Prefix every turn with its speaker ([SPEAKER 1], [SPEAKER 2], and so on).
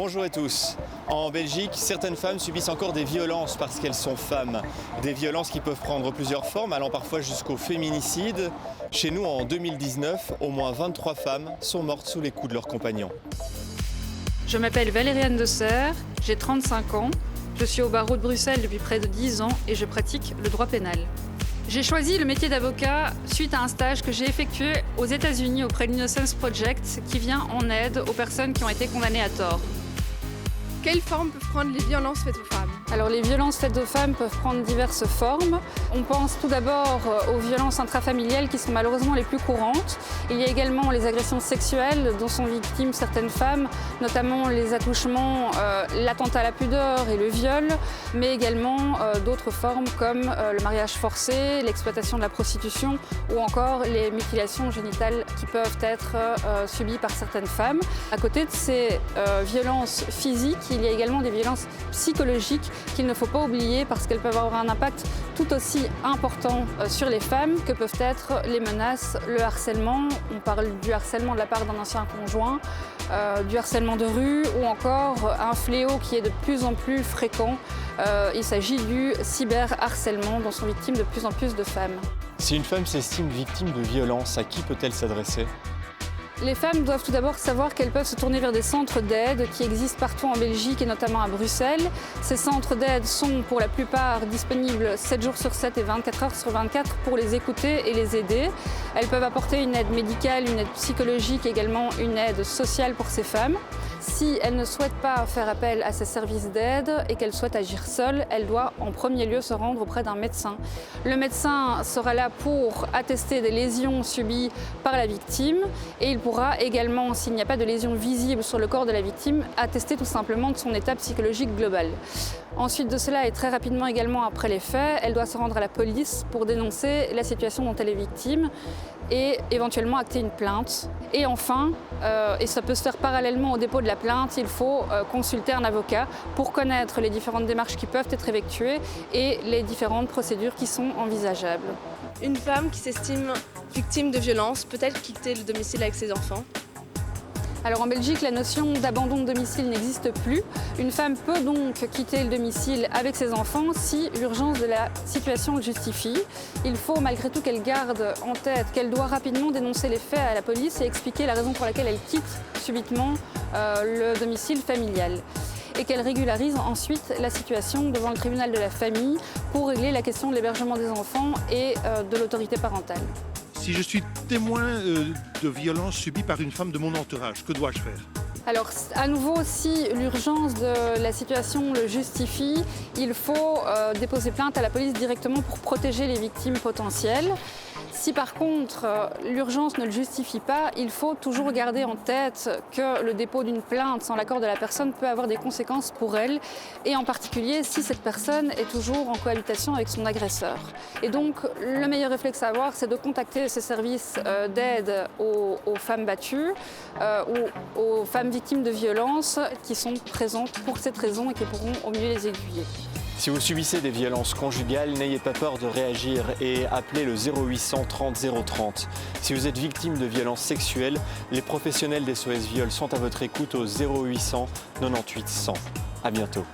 [SPEAKER 1] Bonjour à tous. En Belgique, certaines femmes subissent encore des violences parce qu'elles sont femmes. Des violences qui peuvent prendre plusieurs formes, allant parfois jusqu'au féminicide. Chez nous, en 2019, au moins 23 femmes sont mortes sous les coups de leurs compagnons.
[SPEAKER 2] Je m'appelle Valérie Anne de Serre, j'ai 35 ans, je suis au barreau de Bruxelles depuis près de 10 ans et je pratique le droit pénal. J'ai choisi le métier d'avocat suite à un stage que j'ai effectué aux États-Unis auprès de l'Innocence Project qui vient en aide aux personnes qui ont été condamnées à tort.
[SPEAKER 3] Quelle forme peuvent prendre les violences faites aux femmes?
[SPEAKER 2] Alors les violences faites aux femmes peuvent prendre diverses formes. On pense tout d'abord aux violences intrafamiliales qui sont malheureusement les plus courantes. Il y a également les agressions sexuelles dont sont victimes certaines femmes, notamment les attouchements, l'attentat à la pudeur et le viol, mais également d'autres formes comme le mariage forcé, l'exploitation de la prostitution ou encore les mutilations génitales qui peuvent être subies par certaines femmes. À côté de ces violences physiques, il y a également des violences psychologiques qu'il ne faut pas oublier parce qu'elles peuvent avoir un impact tout aussi important sur les femmes que peuvent être les menaces, le harcèlement. On parle du harcèlement de la part d'un ancien conjoint, du harcèlement de rue ou encore un fléau qui est de plus en plus fréquent. Il s'agit du cyberharcèlement dont sont victimes de plus en plus de femmes.
[SPEAKER 1] Si une femme s'estime victime de violence, à qui peut-elle s'adresser ?
[SPEAKER 2] Les femmes doivent tout d'abord savoir qu'elles peuvent se tourner vers des centres d'aide qui existent partout en Belgique et notamment à Bruxelles. Ces centres d'aide sont pour la plupart disponibles 7 jours sur 7 et 24 heures sur 24 pour les écouter et les aider. Elles peuvent apporter une aide médicale, une aide psychologique, également une aide sociale pour ces femmes. Si elle ne souhaite pas faire appel à ces services d'aide et qu'elle souhaite agir seule, elle doit en premier lieu se rendre auprès d'un médecin. Le médecin sera là pour attester des lésions subies par la victime et il pourra également, s'il n'y a pas de lésions visibles sur le corps de la victime, attester tout simplement de son état psychologique global. Ensuite de cela et très rapidement également après les faits, elle doit se rendre à la police pour dénoncer la situation dont elle est victime et éventuellement acter une plainte. Et enfin, et ça peut se faire parallèlement au dépôt de la plainte, il faut consulter un avocat pour connaître les différentes démarches qui peuvent être effectuées et les différentes procédures qui sont envisageables.
[SPEAKER 3] Une femme qui s'estime victime de violence peut-elle quitter le domicile avec ses enfants?
[SPEAKER 2] Alors en Belgique, la notion d'abandon de domicile n'existe plus. Une femme peut donc quitter le domicile avec ses enfants si l'urgence de la situation le justifie. Il faut malgré tout qu'elle garde en tête qu'elle doit rapidement dénoncer les faits à la police et expliquer la raison pour laquelle elle quitte subitement le domicile familial. Et qu'elle régularise ensuite la situation devant le tribunal de la famille pour régler la question de l'hébergement des enfants et de l'autorité parentale.
[SPEAKER 4] Si je suis témoin de violences subies par une femme de mon entourage, que dois-je faire ?
[SPEAKER 2] Alors, à nouveau, si l'urgence de la situation le justifie, il faut déposer plainte à la police directement pour protéger les victimes potentielles. Si par contre l'urgence ne le justifie pas, il faut toujours garder en tête que le dépôt d'une plainte sans l'accord de la personne peut avoir des conséquences pour elle, et en particulier si cette personne est toujours en cohabitation avec son agresseur. Et donc le meilleur réflexe à avoir, c'est de contacter ces services d'aide aux femmes battues ou aux femmes victimes de violences qui sont présentes pour cette raison et qui pourront au mieux les aiguiller.
[SPEAKER 1] Si vous subissez des violences conjugales, n'ayez pas peur de réagir et appelez le 0800 30 030. Si vous êtes victime de violences sexuelles, les professionnels d'SOS Viol sont à votre écoute au 0800 98 100. À bientôt.